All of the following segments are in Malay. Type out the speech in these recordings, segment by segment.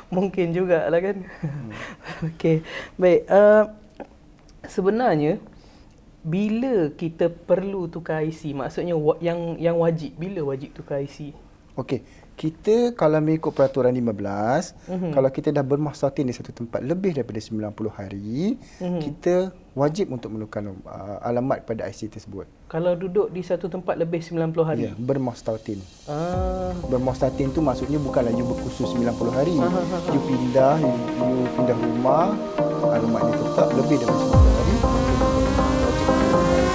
Mungkin jugalah kan. Okey. Baik, sebenarnya bila kita perlu tukar IC, maksudnya yang wajib, bila wajib tukar IC? Okey, kita kalau mengikut peraturan 15, kalau kita dah bermuhtatin di satu tempat lebih daripada 90 hari, kita wajib untuk menukar alamat pada IC tersebut. Kalau duduk di satu tempat lebih 90 hari? Ya, bermuhtatin. Bermuhtatin tu maksudnya bukanlah you berkursus 90 hari. You pindah rumah, alamatnya tetap lebih daripada 90 hari, maka you wajib menukar IC.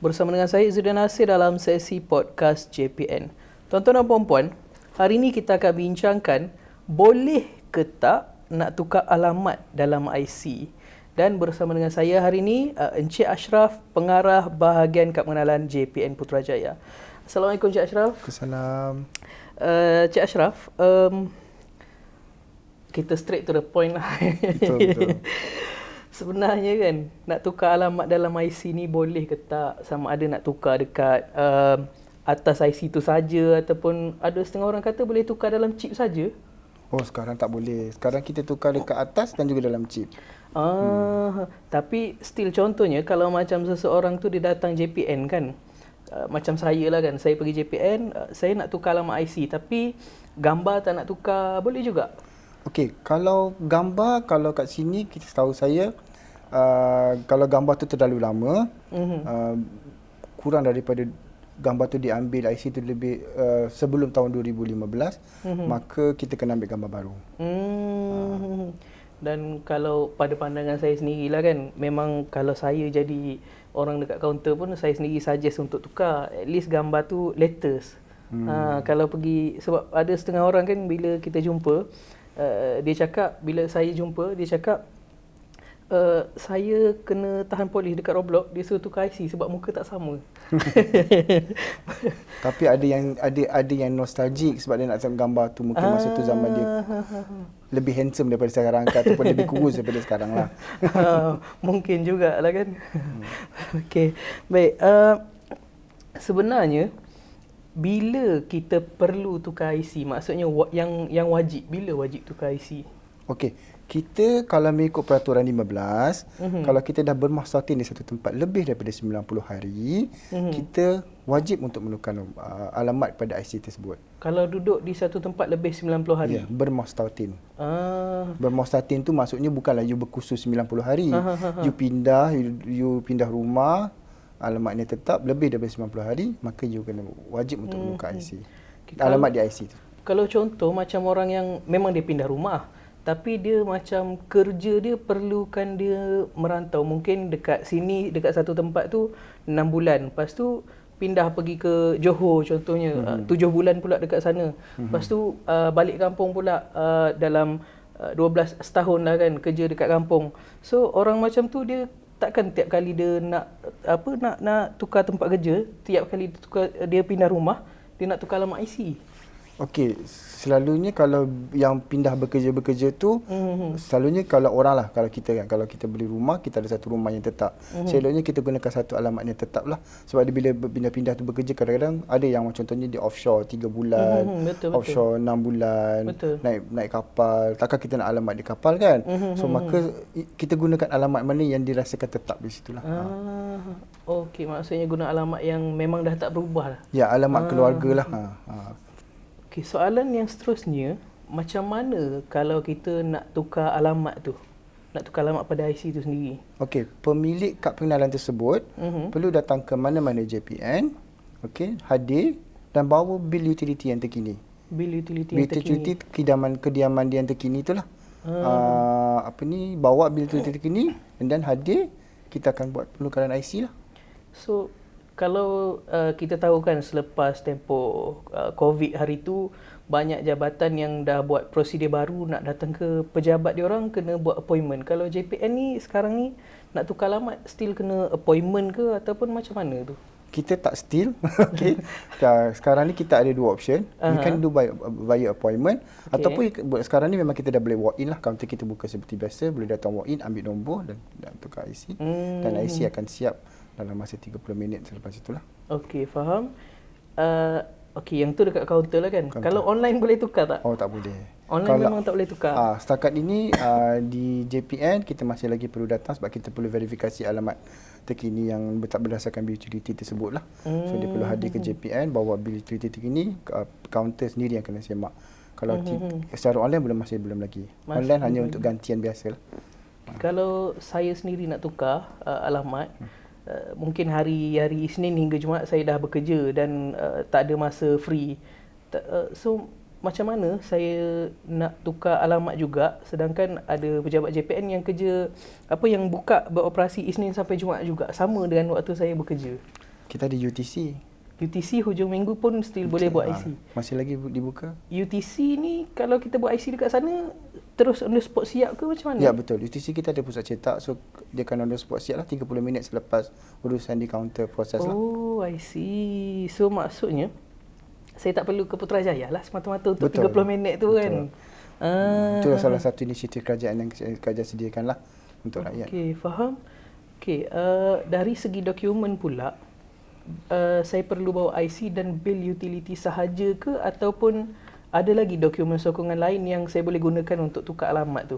Bersama dengan saya Izzuddin Nasir dalam sesi podcast JPN. Tuan-tuan dan puan-puan, hari ini kita akan bincangkan boleh ke tak nak tukar alamat dalam IC. Dan bersama dengan saya hari ini Encik Ashraf, pengarah bahagian kad pengenalan JPN Putrajaya. Assalamualaikum Encik Ashraf. Assalam. Encik Ashraf, kita straight to the point lah. Betul. Sebenarnya kan, nak tukar alamat dalam IC ni boleh ke tak? Sama ada nak tukar dekat atas IC tu saja, ataupun ada setengah orang kata boleh tukar dalam chip saja. Oh, sekarang tak boleh. Sekarang kita tukar dekat atas dan juga dalam chip. Tapi still contohnya kalau macam seseorang tu dia datang JPN kan, macam saya lah kan, saya pergi JPN, saya nak tukar alamat IC tapi gambar tak nak tukar, boleh juga? Okey, kalau gambar, kalau kat sini kita tahu saya, kalau gambar tu terlalu lama, kurang daripada gambar tu diambil IC tu lebih sebelum tahun 2015, maka kita kena ambil gambar baru. Dan kalau pada pandangan saya sendirilah kan, memang kalau saya jadi orang dekat kaunter pun saya sendiri suggest untuk tukar, at least gambar tu latest. Kalau pergi, sebab ada setengah orang kan bila kita jumpa, dia cakap, bila saya jumpa, dia cakap saya kena tahan polis dekat Roblox, dia suruh tukar IC sebab muka tak sama. Tapi ada yang nostalgic sebab dia nak tengok gambar tu, mungkin masa tu zaman dia lebih handsome daripada sekarang ataupun lebih kurus daripada sekarang lah. Mungkin jugalah kan. Okey. Baik, sebenarnya bila kita perlu tukar IC, maksudnya yang wajib, bila wajib tukar IC? Okey, kita kalau mengikut peraturan 15, kalau kita dah bermuhtatin di satu tempat lebih daripada 90 hari, kita wajib untuk menukar alamat pada IC tersebut. Kalau duduk di satu tempat lebih 90 hari? Ya, bermuhtatin. Bermuhtatin tu maksudnya bukanlah you berkursus 90 hari. You pindah rumah, alamatnya tetap lebih daripada 90 hari, maka you kena wajib untuk menukar IC. Alamat di IC tu. Kalau contoh macam orang yang memang dia pindah rumah, tapi dia macam kerja dia perlukan dia merantau, mungkin dekat sini, dekat satu tempat tu 6 bulan, lepas tu pindah pergi ke Johor contohnya, 7 bulan pula dekat sana, lepas tu balik kampung pula dalam 12 setahun lah kan kerja dekat kampung. So orang macam tu dia takkan tiap kali dia nak tukar tempat kerja, tiap kali dia pindah rumah, dia nak tukar alamat IC. Okey, selalunya kalau yang pindah bekerja tu, selalunya kalau orang lah, kalau kita kan, kalau kita beli rumah, kita ada satu rumah yang tetap. Selalunya kita gunakan satu alamat yang tetap lah. Sebab dia bila pindah-pindah tu bekerja, kadang-kadang ada yang contohnya di offshore 3 bulan, offshore 6 bulan, naik kapal. Takkan kita nak alamat di kapal kan? So maka kita gunakan alamat mana yang dirasakan tetap di situlah. Okey, maksudnya guna alamat yang memang dah tak berubah lah. Ya, alamat keluarga lah. Okey, soalan yang seterusnya, macam mana kalau kita nak tukar alamat tu? Nak tukar alamat pada IC tu sendiri? Okey, pemilik kad pengenalan tersebut perlu datang ke mana-mana JPN, okey, hadir dan bawa bil utility yang terkini. Bil utility Bil yang terkini. utility kediaman dia yang terkini itulah. Bawa bil utility terkini dan hadir, kita akan buat penukaran IC lah. So kalau kita tahu kan selepas tempoh COVID hari tu, banyak jabatan yang dah buat prosedur baru, nak datang ke pejabat dia orang kena buat appointment. Kalau JPN ni sekarang ni nak tukar alamat still kena appointment ke ataupun macam mana tu? Kita tak still. Okay. Sekarang ni kita ada dua option. You can do via appointment, ataupun sekarang ni memang kita dah boleh walk in lah. Kaunter kita buka seperti biasa, boleh datang walk in, ambil nombor dan tukar IC. Dan IC akan siap dalam masa 30 minit selepas itulah. Okey, faham. Okey, yang tu dekat kaunter lah kan. Kalau online boleh tukar tak? Oh, tak boleh. Online memang tak boleh tukar. Setakat ini di JPN kita masih lagi perlu datang sebab kita perlu verifikasi alamat terkini yang berdasarkan bil utility tersebut lah. So dia perlu hadir ke JPN, bawa bil utility terkini, kaunter sendiri yang kena semak. Kalau secara online masih belum lagi. Online hanya untuk gantian biasa lah. Kalau saya sendiri nak tukar alamat, mungkin hari Isnin hingga Jumaat saya dah bekerja dan tak ada masa free. So macam mana saya nak tukar alamat juga, sedangkan ada pejabat JPN yang kerja yang buka beroperasi Isnin sampai Jumaat juga, sama dengan waktu saya bekerja. Kita ada UTC. UTC hujung minggu pun still boleh buat IC. Masih lagi dibuka. UTC ni kalau kita buat IC dekat sana terus on the spot siap ke macam mana? Ya, betul. UTC kita ada pusat cetak, so dia akan on the spot siap lah 30 minit selepas urusan di kaunter proses lah. Oh, I see. So maksudnya saya tak perlu ke Putrajaya lah semata-mata untuk Betul. 30 minit tu kan. Itu salah satu inisiatif kerajaan yang kerajaan sediakan lah untuk rakyat. Okey, faham. Okey, dari segi dokumen pula, saya perlu bawa IC dan bil utility sahaja ke ataupun ada lagi dokumen sokongan lain yang saya boleh gunakan untuk tukar alamat tu?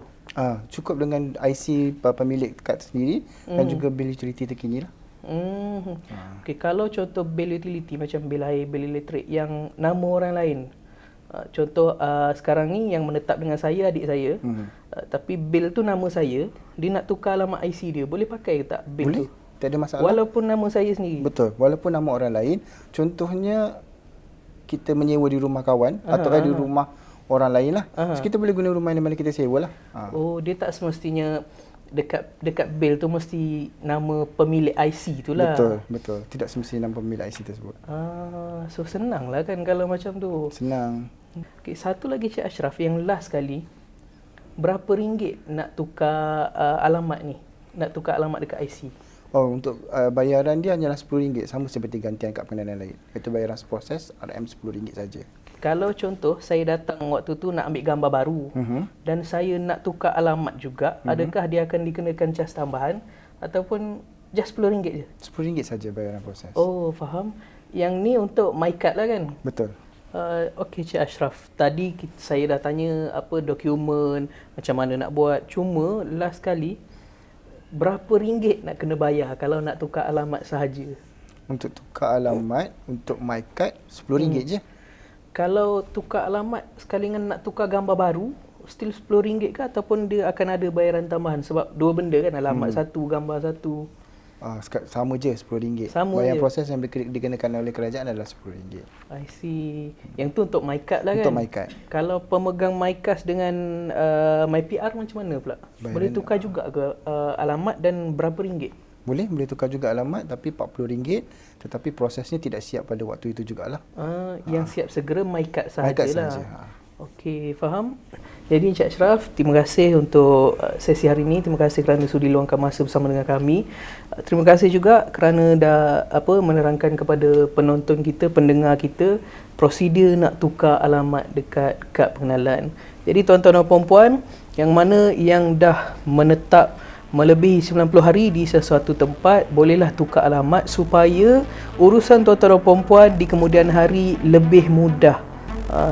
Cukup dengan IC pemilik kad sendiri dan juga bil utility terkini lah. Okey, kalau contoh bil utility macam bil air, bil elektrik yang nama orang lain. Contoh sekarang ni yang menetap dengan saya adik saya. Tapi bil tu nama saya, dia nak tukar alamat IC dia, boleh pakai ke tak bil boleh, tu? tak ada masalah. Walaupun nama saya sendiri. Betul, walaupun nama orang lain. Contohnya kita menyewa di rumah kawan atau di rumah orang lain lah. So, kita boleh guna rumah yang mana kita sewa lah. Oh, dia tak semestinya dekat bil tu mesti nama pemilik IC tu lah. Betul. Tidak semestinya nama pemilik IC tersebut. So senang lah kan kalau macam tu. Senang. Okay, satu lagi Cik Ashraf, yang last kali, berapa ringgit nak tukar alamat ni? Nak tukar alamat dekat IC? Oh, untuk bayaran dia hanyalah RM10, sama seperti gantian kad pengenalan lain. Itu bayaran proses RM RM10 saja. Kalau contoh saya datang waktu tu nak ambil gambar baru dan saya nak tukar alamat juga, adakah dia akan dikenakan cas tambahan ataupun just RM10 je? RM10 saja bayaran proses. Oh, faham. Yang ni untuk MyCard lah kan? Betul. Okey Cik Ashraf, tadi saya dah tanya apa dokumen, macam mana nak buat. Cuma last kali, berapa ringgit nak kena bayar kalau nak tukar alamat sahaja? Untuk tukar alamat, untuk MyCard, RM10 je. Kalau tukar alamat sekalian nak tukar gambar baru, still RM10 ke ataupun dia akan ada bayaran tambahan? Sebab dua benda kan, alamat satu, gambar satu. Sama je RM10. Sama bayaran je. proses yang dikenakan oleh kerajaan adalah RM10. I see. Yang tu untuk MyCard lah kan? Untuk MyCard. Kalau pemegang MyCard dengan MyPR macam mana pula? Boleh tukar juga ke alamat dan berapa ringgit? Boleh tukar juga alamat tapi RM40, tetapi prosesnya tidak siap pada waktu itu jugalah. Yang siap segera MyCard MyCard sahajalah. sahaja. Okey, faham. Jadi Encik Ashraf, terima kasih untuk sesi hari ini. Terima kasih kerana sudi luangkan masa bersama dengan kami. Terima kasih juga kerana dah menerangkan kepada penonton kita, pendengar kita, prosedur nak tukar alamat dekat kad pengenalan. Jadi tuan-tuan dan puan-puan yang mana yang dah menetap melebihi 90 hari di sesuatu tempat, bolehlah tukar alamat supaya urusan tuan-tuan dan puan-puan di kemudian hari lebih mudah.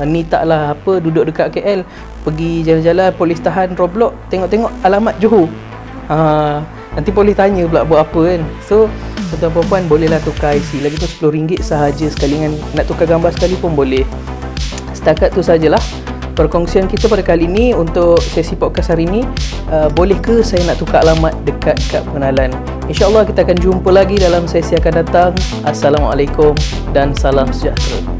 Ni taklah duduk dekat KL, pergi jalan-jalan, polis tahan Roblox, tengok-tengok alamat Johor. Nanti polis tanya pula buat apa kan. So tuan-tuan puan-puan bolehlah tukar IC. Lagi tu RM10 sahaja, sekali nak tukar gambar sekali pun boleh. Setakat tu sajalah perkongsian kita pada kali ini untuk sesi podcast hari ini. Boleh ke saya nak tukar alamat dekat kad pengenalan? InsyaAllah kita akan jumpa lagi dalam sesi akan datang. Assalamualaikum dan salam sejahtera.